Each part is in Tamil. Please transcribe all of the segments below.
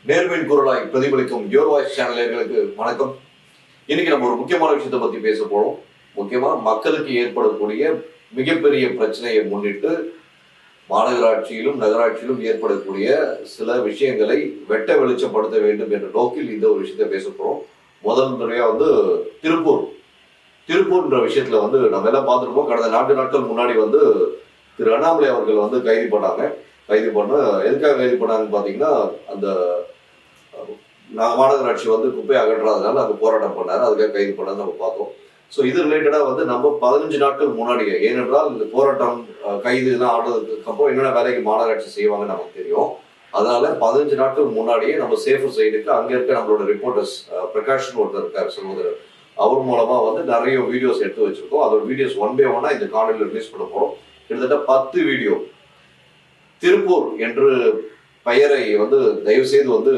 நேர்மையின் குரலாய் பிரதிபலிக்கும் யோர் வாய்ஸ் சேனல்களுக்கு வணக்கம். இன்னைக்கு நம்ம ஒரு முக்கியமான விஷயத்தை பத்தி பேச போறோம். முக்கியமா மக்களுக்கு ஏற்படக்கூடிய மிகப்பெரிய பிரச்சனையை முன்னிட்டு மாநகராட்சியிலும் நகராட்சியிலும் ஏற்படக்கூடிய சில விஷயங்களை வெட்ட வெளிச்சப்படுத்த வேண்டும் என்ற நோக்கில் இந்த ஒரு விஷயத்தை பேச போறோம். முதல் முறையா திருப்பூர்ன்ற விஷயத்துல நம்ம எல்லாம் பார்த்துருப்போம். கடந்த 4 நாட்கள் முன்னாடி திரு அண்ணாமலை அவர்கள் கைது பண்ணாங்க. எதுக்காக கைது பண்ணாங்கன்னு பாத்தீங்கன்னா, அந்த மாநகராட்சி குப்பை அகற்றாதனால அங்கே போராட்டம் பண்ணாரு. அதுக்காக கைது பண்ணாரு நம்ம பார்த்தோம். ஸோ இது ரிலேட்டடா நம்ம 15 நாட்கள் முன்னாடியே, ஏனென்றால் இந்த போராட்டம் கைது எல்லாம் ஆடுறதுக்கு அப்புறம் என்னென்ன வேலைக்கு மாநகராட்சி செய்வாங்கன்னு நமக்கு தெரியும். அதனால 15 நாட்கள் முன்னாடியே நம்ம சேஃபர் சைடுக்கு அங்க இருக்க நம்மளோட ரிப்போர்ட்டர்ஸ் பிரகாஷ் ஒருத்தர் இருக்காரு சகோதரர், அவர் மூலமா நிறைய வீடியோஸ் எடுத்து வச்சிருக்கோம். அதோட வீடியோஸ் 1 by 1 இந்த காணொலியில் ரிலீஸ் பண்ண போறோம். கிட்டத்தட்ட 10 வீடியோ. திருப்பூர் என்று பெயரை தயவு செய்து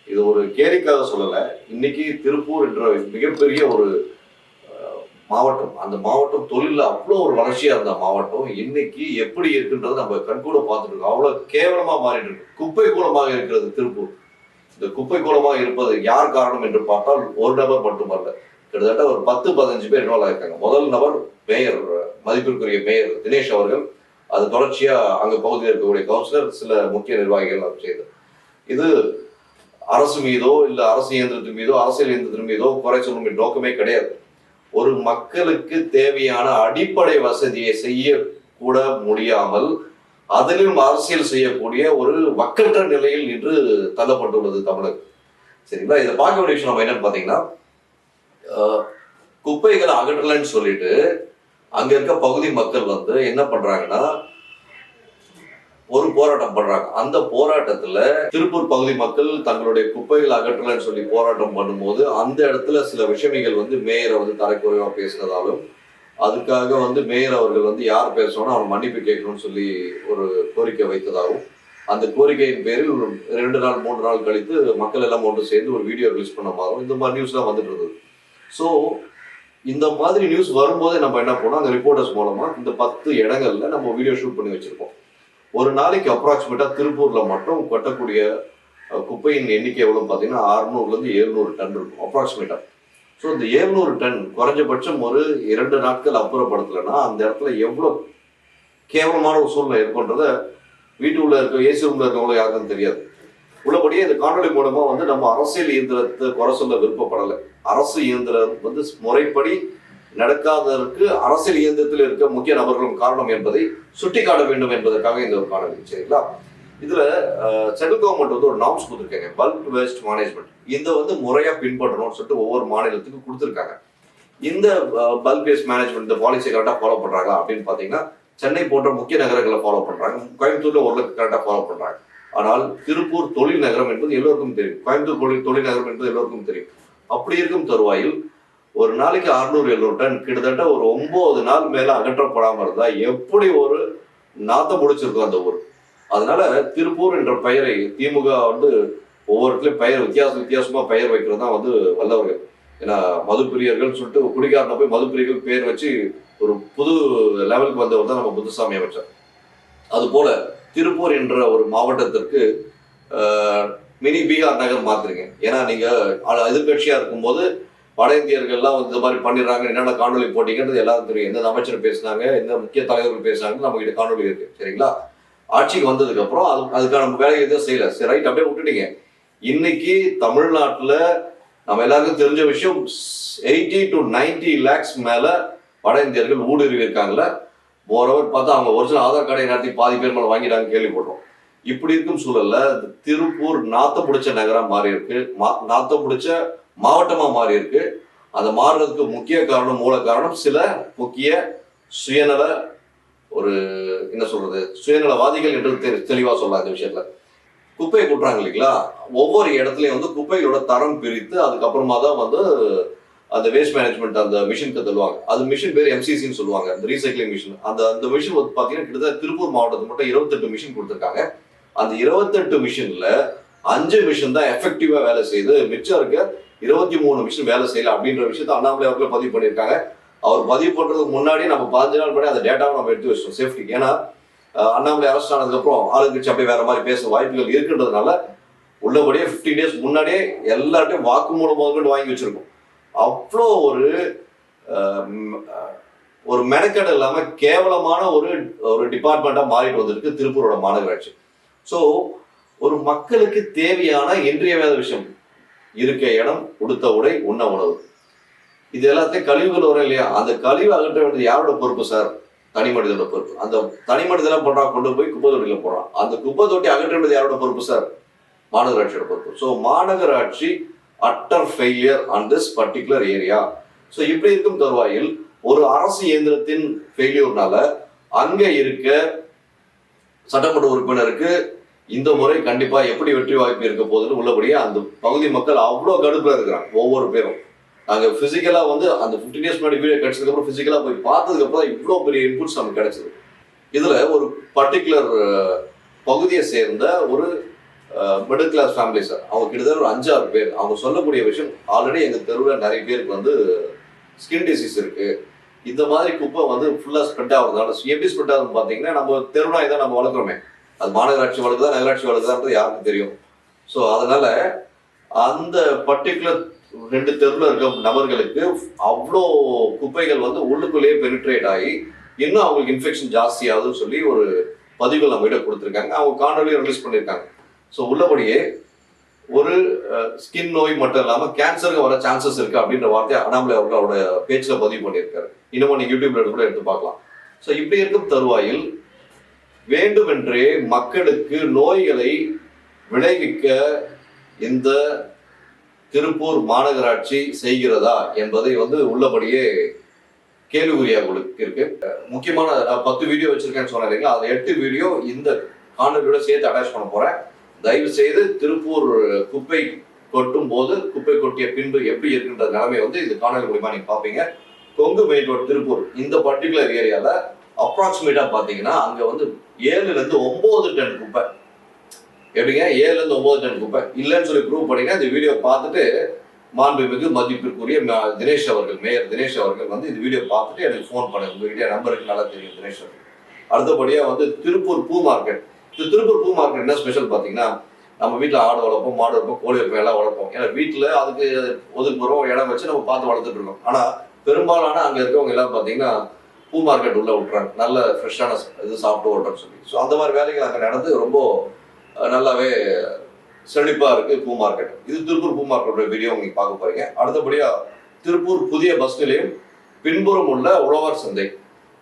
இது ஒரு கேலிக்காக சொல்லல. இன்னைக்கு திருப்பூர் என்ற மிகப்பெரிய ஒரு மாவட்டம், அந்த மாவட்டம் தொழில அவ்வளோ ஒரு வளர்ச்சியா இருந்த மாவட்டம் இன்னைக்கு எப்படி இருக்குன்றது நம்ம கண்கூட பார்த்துட்டு இருக்கோம். அவ்வளவு கேவலமா மாறிட்டு இருக்கு. குப்பை கூலமாக இருக்கிறது திருப்பூர். இந்த குப்பை கூலமாக இருப்பது யார் காரணம் என்று பார்த்தால் ஒரு நபர் மட்டுமல்ல, கிட்டத்தட்ட ஒரு 10-15 பேர் இன்வால்வ் ஆயிருக்காங்க. முதல் நபர் மேயர், மதிப்பிற்குரிய மேயர் தினேஷ் அவர்கள். அது தொடர்ச்சியா அங்க பகுதியில் இருக்கக்கூடிய கவுன்சிலர், சில முக்கிய நிர்வாகிகள் செய்தது. இது அரசு மீதோ இல்ல அரசு இயந்திரத்தின் மீதோ அரசியல் இயந்திரத்தின் மீதோ குறை சொல்லும் நோக்கமே கிடையாது. ஒரு மக்களுக்கு தேவையான அடிப்படை வசதியை செய்ய கூட முடியாமல் அதிலும் அரசியல் செய்யக்கூடிய ஒரு வக்கற்ற நிலையில் இன்று தள்ளப்பட்டுள்ளது தமிழகம். சரிங்களா? இதை பார்க்க வேண்டிய விஷயம் நம்ம என்னன்னு பாத்தீங்கன்னா, குப்பைகளை அகற்றலன்னு சொல்லிட்டு அங்க இருக்க பகுதி மக்கள் என்ன பண்றாங்கன்னா ஒரு போராட்டம் பண்றாங்க. அந்த போராட்டத்துல திருப்பூர் பகுதி மக்கள் தங்களுடைய குப்பைகள் அகற்றலன்னு சொல்லி போராட்டம் பண்ணும்போது அந்த இடத்துல சில விஷமிகள் மேயரை தரக்குறைவா பேசினதாலும், அதுக்காக மேயர் அவர்கள் யார் பேசணும் அவர் மன்னிப்பு கேட்கணும்னு சொல்லி ஒரு கோரிக்கை வைத்ததாகவும், அந்த கோரிக்கையின் பேரில் 2 நாள் 3 நாள் கழித்து மக்கள் எல்லாம் ஒன்று சேர்ந்து ஒரு வீடியோ ரிலீஸ் பண்ண மாதிரி இந்த மாதிரி நியூஸ் எல்லாம் வந்துட்டு இருந்தது. ஸோ இந்த மாதிரி நியூஸ் வரும்போதே நம்ம என்ன பண்ணோம், அந்த ரிப்போர்ட்டர்ஸ் மூலமா இந்த 10 இடங்கள்ல நம்ம வீடியோ ஷூட் பண்ணி வச்சிருக்கோம். ஒரு நாளைக்கு அப்ராக்சிமேட்டா திருப்பூர்ல மட்டும் கொட்டக்கூடிய குப்பையின் எண்ணிக்கை எவ்வளவு பார்த்தீங்கன்னா 600 - 700 டன் இருக்கும் அப்ராக்சிமேட்டா. ஸோ இந்த 700 டன் குறைஞ்சபட்சம் ஒரு 2 நாட்கள் அப்புறப்படுத்தலைன்னா அந்த இடத்துல எவ்வளவு கேவலமான ஒரு சூழ்நிலை இருக்குன்றத வீட்டுக்குள்ள இருக்க ஏசி ரூம்ல இருக்கவங்களும் யாருக்கும் தெரியாது. உள்ளபடியே இந்த காணொலி மூலமா நம்ம அரசியல் இயந்திரத்தை குறை சொல்ல விருப்பப்படலை. அரசு இயந்திரம் முறைப்படி நடக்காததற்கு அரசியல் இயந்திரத்தில் இருக்க முக்கிய நபர்களும் காரணம் என்பதை சுட்டிக்காட்ட வேண்டும் என்பதற்காக இந்த ஒரு காணொலி. சரிங்களா? இதுல சென்ட்ரல் கவர்மெண்ட் ஒரு நார்ம்ஸ் கொடுத்துருக்காங்க, பல்க் வேஸ்ட் மேனேஜ்மெண்ட். இந்த முறையா பின்பற்றணும்னு சொல்லிட்டு ஒவ்வொரு மாநிலத்துக்கும் கொடுத்துருக்காங்க. இந்த பல்க் வேஸ்ட் மேனேஜ்மெண்ட் இந்த பாலிசி கரெக்டா ஃபாலோ பண்றாங்களா அப்படின்னு பாத்தீங்கன்னா, சென்னை போன்ற முக்கிய நகரங்களை ஃபாலோ பண்றாங்க. கோயம்புத்தூர்ல ஓரளவுக்கு கரெக்டா ஃபாலோ பண்றாங்க. ஆனால் திருப்பூர் தொழில் நகரம் என்பது எல்லோருக்கும் தெரியும். கோயம்புத்தூர் தொழில் நகரம் என்பது எல்லோருக்கும் தெரியும். அப்படி இருக்கும் தருவாயில் ஒரு நாளைக்கு 600-700 டன் கிட்டத்தட்ட ஒரு 9 நாள் மேல அகற்றப்படாம இருந்தா எப்படி ஒரு நாத்தம் முடிச்சிருக்கும் அந்த ஊர். அதனால திருப்பூர் என்ற பெயரை திமுக ஒவ்வொருத்திலையும் பெயர் வித்தியாசமா பெயர் வைக்கிறது தான் வல்லவர்கள். ஏன்னா மதுப்பிரியர்கள் சொல்லிட்டு குடிகாரனை போய் மதுப்பிரியர்கள் பேர் வச்சு ஒரு புது லெவலுக்கு வந்தவர் தான் நம்ம முத்துசாமி அமைச்சர். அது போல திருப்பூர் என்ற ஒரு மாவட்டத்திற்கு மினி பீகார் நகர் மாத்துறீங்க. ஏன்னா நீங்க எதிர்கட்சியா இருக்கும்போது வட இந்தியர்கள்லாம் இந்த மாதிரி பண்ணிடுறாங்க, என்னென்ன காணொலி போட்டீங்கன்றது எல்லாரும் தெரியும். எந்த அமைச்சர் பேசினாங்க, எந்த முக்கிய தலைவர்கள் பேசினாங்கன்னு நம்ம கிட்ட காணொலி இருக்கு. சரிங்களா? ஆட்சிக்கு வந்ததுக்கு அப்புறம் அதுக்கான வேலையை எதுவும் செய்யல. சரி, ரைட், அப்படியே விட்டுட்டீங்க. இன்னைக்கு தமிழ்நாட்டுல நம்ம எல்லாருக்கும் தெரிஞ்ச விஷயம் 80 to 90 lakhs மேல வட இந்தியர்கள் ஊடுருவி இருக்காங்கல்ல. மோரோவர் பார்த்தா அவங்க ஒரிஜினல் ஆதார் கார்டை நடத்தி பாதி பேர் மேல வாங்கிட்டாங்க கேள்விப்படுறோம். இப்படி இருக்கும் சூழல்ல திருப்பூர் நாத்தம் பிடிச்ச நகரம் மாறி இருக்கு, நாத்தம் பிடிச்ச மாவட்டமா மாறி இருக்கு. அதை மாறுறதுக்கு முக்கிய காரணம், மூல காரணம் சில முக்கிய சுயநல சுயநலவாதிகள் என்று தெளிவா சொல்லலாம். இந்த விஷயத்துல குப்பையை கூட்டுறாங்க இல்லைங்களா, ஒவ்வொரு இடத்துலயும் குப்பைகளோட தரம் பிரித்து அதுக்கப்புறமா தான் அந்த வேஸ்ட் மேனேஜ்மெண்ட் அந்த மிஷினுக்கு தருவாங்க. அது மிஷின் பேர் MCCன்னு சொல்லுவாங்க, அந்த ரீசைக்ளிங் மிஷின். அந்த மிஷின் பாத்தீங்கன்னா கிட்டத்தட்ட திருப்பூர் மாவட்டத்துக்கு மட்டும் 28 மிஷின் கொடுத்துருக்காங்க. அந்த 28 மிஷின்ல 5 மிஷின் தான் எஃபெக்டிவா வேலை செய்து, மிச்சம் இருக்க 23 மிஷின் வேலை செய்யல அப்படின்ற விஷயத்த அண்ணாமலை அவர்கள் பதிவு பண்ணியிருக்காங்க. அவர் பதிவு பண்றதுக்கு முன்னாடி நம்ம 15 நாள் முன்னாடி அந்த டேட்டாவை நம்ம எடுத்து வச்சோம் சேஃப்டிக்கு. ஏன்னா அண்ணாமலை அரெஸ்ட் ஆனதுக்கு அப்புறம் ஆளுங்கட்சி அப்படியே வேற மாதிரி பேச வாய்ப்புகள் இருக்குன்றதுனால உள்ளபடியே 15 days முன்னாடியே எல்லார்ட்டையும் வாக்குமூலம் முதல்கொண்டு வாங்கி வச்சிருக்கோம். அவ்வளோ ஒரு மெனக்கெடு இல்லாம கேவலமான ஒரு டிபார்ட்மெண்டா மாறிட்டு வந்திருக்கு திருப்பூரோட மாநகராட்சி. ஸோ ஒரு மக்களுக்கு தேவையான இன்றியமையாத விஷயம், இருக்க இடம், உடுத்த உடை, உண்ண உணவு, இது எல்லாத்தையும் கழிவுகள் வரும் இல்லையா, அந்த கழிவு அகற்ற வேண்டியது யாரோட பொறுப்பு சார்? தனி மனிதனோட பொறுப்பு. அந்த தனி மனிதனா பண்றான், கொண்டு போய் குப்பை தொட்டியில போடுறான். அந்த குப்பை தொட்டி அகற்ற வேண்டியது யாரோட பொறுப்பு சார்? மாநகராட்சியோட பொறுப்பு. ஸோ மாநகராட்சி utter failure on this particular area. So இப்படி இருக்கும் தருவாயில் ஒரு அரசு இயந்திரத்தின் ஃபெயிலியர்னால அங்க இருக்க சட்டமன்ற உறுப்பினருக்கு இந்த முறை கண்டிப்பா எப்படி வெற்றி வாய்ப்பு இருக்க போகுதுன்னு உள்ளபடியே அந்த பகுதி மக்கள் அவ்வளோ கடுப்புல இருக்கிறாங்க. ஒவ்வொரு பேரும் நாங்க பிசிக்கலா அந்த 15 days முன்னாடி வீடியோ கிடைச்சதுக்கு அப்புறம் பிசிக்கலா போய் பார்த்ததுக்கு அப்புறம் இவ்வளோ பெரிய இன்புட்ஸ் நமக்கு கிடைச்சது. இதுல ஒரு பர்டிகுலர் பகுதியை சேர்ந்த ஒரு மிடில் கிளாஸ் ஃபேமிலி சார், அவங்க கிட்டத்தட்ட ஒரு 5-6 பேர். அவங்க சொல்லக்கூடிய விஷயம், ஆல்ரெடி எங்க தெருவில் நிறைய பேருக்கு ஸ்கின் டிசீஸ் இருக்கு, இந்த மாதிரி குப்பை ஃபுல்லா ஸ்ப்ரெட் ஆகுறதுனால. எப்படி ஸ்ப்ரெட் ஆகுதுன்னு பாத்தீங்கன்னா, நம்ம தெருநாய் தான் நம்ம வளர்க்குறோமே, அது மாநகராட்சி வளர்க்குதா நகராட்சி வளர்க்குதான்றது யாருக்கும் தெரியும். ஸோ அதனால அந்த பர்டிகுலர் 2 தெருவில் இருக்க நபர்களுக்கு அவ்வளோ குப்பைகள் உள்ளுக்குள்ளேயே பெனிட்ரேட் ஆகி இன்னும் அவங்களுக்கு இன்ஃபெக்ஷன் ஜாஸ்தி ஆகுதுன்னு சொல்லி ஒரு பதிவுகள் நம்ம கிட்ட கொடுத்துருக்காங்க. அவங்க காணொலியும் ரிலீஸ் பண்ணியிருக்காங்க. ஸோ உள்ளபடியே ஒரு ஸ்கின் நோய் மட்டும் இல்லாமல் கேன்சருக்கு வர சான்சஸ் இருக்கு அப்படின்ற வார்த்தையை அண்ணாமலை அவர்கள் அவரோட பேச்சில் பதிவு பண்ணியிருக்காரு. இன்னமும் நீங்க யூடியூப்ல கூட எடுத்து பார்க்கலாம். ஸோ இப்படி இருக்கும் தருவாயில் வேண்டுமென்றே மக்களுக்கு நோய்களை விளைவிக்க இந்த திருப்பூர் மாநகராட்சி செய்கிறதா என்பதை உள்ளபடியே கேள்விக்குறியாக இருக்கு. முக்கியமான 10 வீடியோ வச்சிருக்கேன்னு சொன்னேன் இல்லைங்களா, அது 8 வீடியோ இந்த காணொலியோட சேர்த்து அட்டாச் பண்ண போறேன். தயவு செய்து திருப்பூர் குப்பை கொட்டும் போது, குப்பை கொட்டிய பின்பு எப்படி இருக்குன்ற நிலைமை இந்த காணொலி மூலியமா நீங்க பாப்பீங்க. கொங்கு மெயின் ரோடு திருப்பூர் இந்த பர்டிகுலர் ஏரியால அப்ராக்சிமேட்டா பாத்தீங்கன்னா அங்க 7 to 9 டன் குப்பை. எப்படிங்க 7 to 9 டன் குப்பை இல்லைன்னு சொல்லி ப்ரூவ் பண்ணீங்கன்னா இந்த வீடியோ பார்த்துட்டு மாண்புமிகு மதிப்பிற்குரிய தினேஷ் அவர்கள், மேயர் தினேஷ் அவர்கள் இந்த வீடியோ பார்த்துட்டு எனக்கு ஃபோன் பண்ணுங்க. உங்ககிட்ட நம்பருக்கு நல்லா தெரியும் தினேஷ் அவர்கள். அடுத்தபடியா திருப்பூர் பூ மார்க்கெட். திருப்பூர் பூ மார்க்கெட் என்ன ஸ்பெஷல் பாத்தீங்கன்னா, நம்ம வீட்டுல ஆடு வளர்ப்போம், மாடு வளர்ப்போம், கோழி வைப்போம், எல்லாம் வளர்ப்போம். ஏன்னா வீட்டுல அதுக்கு ஒதுக்குறோம் இடம் வச்சு நம்ம பார்த்து வளர்த்துட்டு இருக்கோம். ஆனா பெரும்பாலான அங்க இருக்கவங்க எல்லாம் பாத்தீங்கன்னா பூ மார்க்கெட் உள்ள விட்டுறாங்க, நல்ல ஃப்ரெஷ்ஷான இது சாப்பிட்டு ஓட்டுறோம்னு சொல்லி. ஸோ அந்த மாதிரி வேலைகள் அங்கே நடந்து ரொம்ப நல்லாவே செழிப்பா இருக்கு பூ மார்க்கெட். இது திருப்பூர் பூ மார்க்கெட்டோட வீடியோ உங்களுக்கு பார்க்க போறீங்க. அடுத்தபடியா திருப்பூர் புதிய பஸ் நிலையம் பின்புறம் உள்ள உழவர் சந்தை.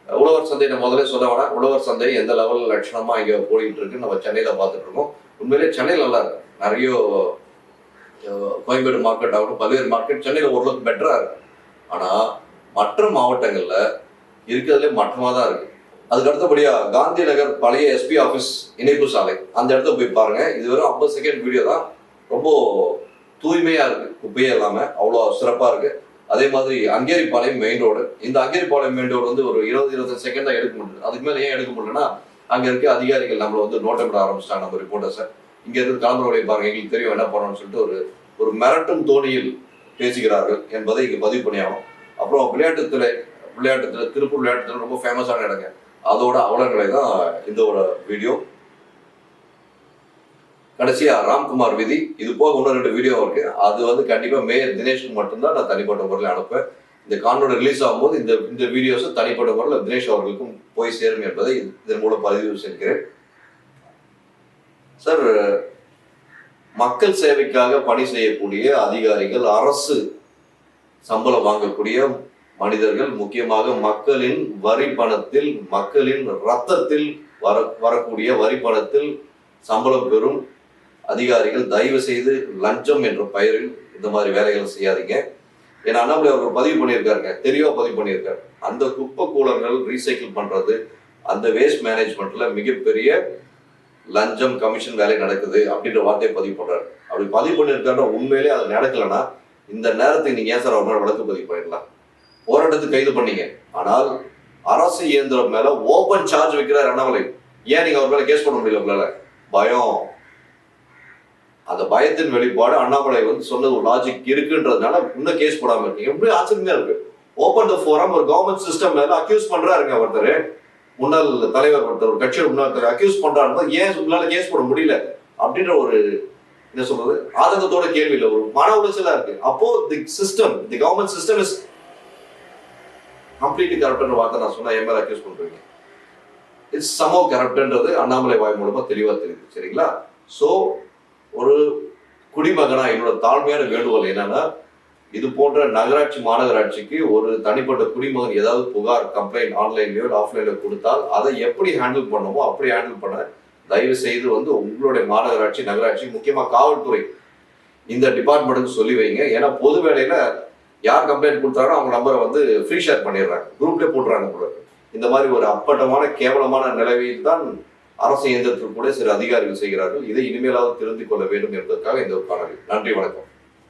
உழவர் சந்தை நம்ம முதல்ல சொல்ல வேணாம், உழவர் சந்தை எந்த லெவல் லட்சணமா இங்க போயிட்டு இருக்குன்னு நம்ம சென்னையில பார்த்துட்டு இருக்கோம். உண்மையிலே சென்னையில் நல்லா இருக்கு. நிறைய கோயம்பேடு மார்க்கெட் ஆகட்டும், பல்வேறு மார்க்கெட் சென்னையில் ஓரளவுக்கு பெட்டரா இருக்கு. ஆனா மற்ற மாவட்டங்கள்ல இருக்கிறதுலே மட்டமா தான் இருக்கு. அதுக்கு அடுத்தபடியா காந்தி நகர் பழைய எஸ்பி ஆஃபீஸ் இணைப்பு சாலை, அந்த இடத்த போய் பாருங்க. இது வெறும் 50 செகண்ட் வீடியோ தான். ரொம்ப தூய்மையா இருக்கு, குப்பையே இல்லாம அவ்வளோ சிறப்பா இருக்கு. அதே மாதிரி அங்கேரிபாளையம் மெயின் ரோடு. இந்த அங்கேரிபாளையம் மெயின் ரோடு ஒரு 20-25 செகண்ட் தான் எடுக்க முடியுது. அதுக்கு மேலே ஏன் எடுக்க முடியலன்னா, அங்க இருக்க அதிகாரிகள் நம்மள நோட்டமிட ஆரம்பிச்சிட்டாங்க. நம்ம ரிப்போர்ட்டர்ஸை இங்க இருந்து கிளம்புறவடைய பாருங்க, எங்களுக்கு தெரியும் என்ன பண்ணணும்னு சொல்லிட்டு ஒரு மிரட்டும் தோணியில் பேசுகிறார்கள் என்பதை இங்க பதிவு பண்ணியாகும். அப்புறம் விளையாட்டுத்துறை திருப்பூர் விளையாட்டுத்துறை ரொம்ப ஃபேமஸான இடங்க, அதோட அவலங்களை தான் இந்த ஒரு வீடியோ. கடைசியா ராம்குமார் வீதி, இது போக இன்னும் 2 வீடியோ இருக்கு. அது கண்டிப்பா மேயர் தினேஷ்க்கு மட்டும்தான் நான் தனிப்பட்ட முறையில் அனுப்பேன். இந்த காணொலி ரிலீஸ் ஆகும்போது இந்த வீடியோஸ் தனிப்பட்ட முறையில் தினேஷ் அவர்களுக்கும் போய் சேரும் என்பதை இதன் மூலம் பதிவு செய்கிறேன். சார், மக்கள் சேவைக்காக பணி செய்யக்கூடிய அதிகாரிகள், அரசு சம்பளம் வாங்கக்கூடிய மனிதர்கள், முக்கியமாக மக்களின் வரி பணத்தில், மக்களின் ரத்தத்தில் வரக்கூடிய வரி பணத்தில் சம்பளம் பெறும் அதிகாரிகள் தயவு செய்து லஞ்சம் என்ற பெயரில் இந்த மாதிரி வேலைகளை செய்யாதீங்க. ஏன்னா அண்ணாமலை அவர்கள் பதிவு பண்ணியிருக்காருங்க, தெளிவா பதிவு பண்ணியிருக்காரு. அந்த குப்பை கூலங்கள் ரீசைக்கிள் பண்றது, அந்த வேஸ்ட் மேனேஜ்மெண்ட்ல மிகப்பெரிய லஞ்சம் கமிஷன் வேலை நடக்குது அப்படின்ற வார்த்தையை பதிவு பண்றாரு. அப்படி பதிவு பண்ணியிருக்காருன்னா உண்மையிலே அது நடக்கலைன்னா இந்த நேரத்துக்கு நீங்க ஏன் சார் அவர் மேல வழக்கு பதிவு பண்ணிடலாம். போராட்டத்துக்கு கைது பண்ணீங்க, ஆனால் அரசு இயந்திரம் மேல ஓபன் சார்ஜ் வைக்கிறார் அண்ணாமலை. ஏன் நீங்க அவர் மேல கேஸ் பண்ண முடியல? உங்களால பயம். அந்த பயத்தின் வெளிப்பாடு அண்ணாமலை சொன்னது ஒரு லாஜிக் இருக்குன்றதுனால இன்னும் கேஸ் போடாம இருக்கீங்க. எப்படி ஆச்சரியமா இருக்கு. ஓபன் த ஃபோரம் ஒரு கவர்மெண்ட் சிஸ்டம் மேல அக்யூஸ் பண்றாருங்க ஒருத்தர், முன்னாள் தலைவர் ஒருத்தர், ஒரு கட்சியோட முன்னாள் தலைவர் அக்யூஸ் பண்றாரு. ஏன் உங்களால கேஸ் போட முடியல அப்படின்ற ஒரு என்ன சொல்றது, ஆதங்கத்தோட கேள்வி இல்லை, ஒரு மன உளைச்சலா இருக்கு. அப்போ the government system is completely கரப்ட்ன்ற வார்த்தை நான் சொன்னா என் மேல அக்யூஸ் பண்றீங்க. இட்ஸ் சமோ கரப்ட்ன்றது அண்ணாமலை வாய் மூலமா தெளிவா தெரியுது. சரிங்களா? சோ ஒரு குடிமகனா என்னோட தாழ்மையான வேண்டுகோள் என்னன்னா, இது போன்ற நகராட்சி மாநகராட்சிக்கு ஒரு தனிப்பட்ட குடிமகன் ஏதாவது புகார் கம்ப்ளைண்ட் ஆன்லைன்லயோ ஆஃப்லைன்ல கொடுத்தால் அதை எப்படி ஹேண்டில் பண்ணணுமோ அப்படி ஹேண்டில் பண்ண தயவு செய்து உங்களுடைய மாநகராட்சி நகராட்சி முக்கியமா காவல்துறை இந்த டிபார்ட்மெண்ட்டுக்கு சொல்லி வைங்க. ஏன்னா பொது வேலையில யார் கம்ப்ளைண்ட் கொடுத்தாலும் அவங்க நம்பரை ஃப்ரீ ஷேர் பண்ணிடுறாங்க, குரூப்லேயே போட்டுறாங்க கூட. இந்த மாதிரி ஒரு அப்பட்டமான கேவலமான நிலவையில் தான் அரசு இயந்திரத்தில் கூட சில அதிகாரிகள் செய்கிறார்கள். இதை இனிமேலாவது திருத்திக் கொள்ள வேண்டும் என்பதற்காக இந்த ஒரு காணொலி. நன்றி, வணக்கம்.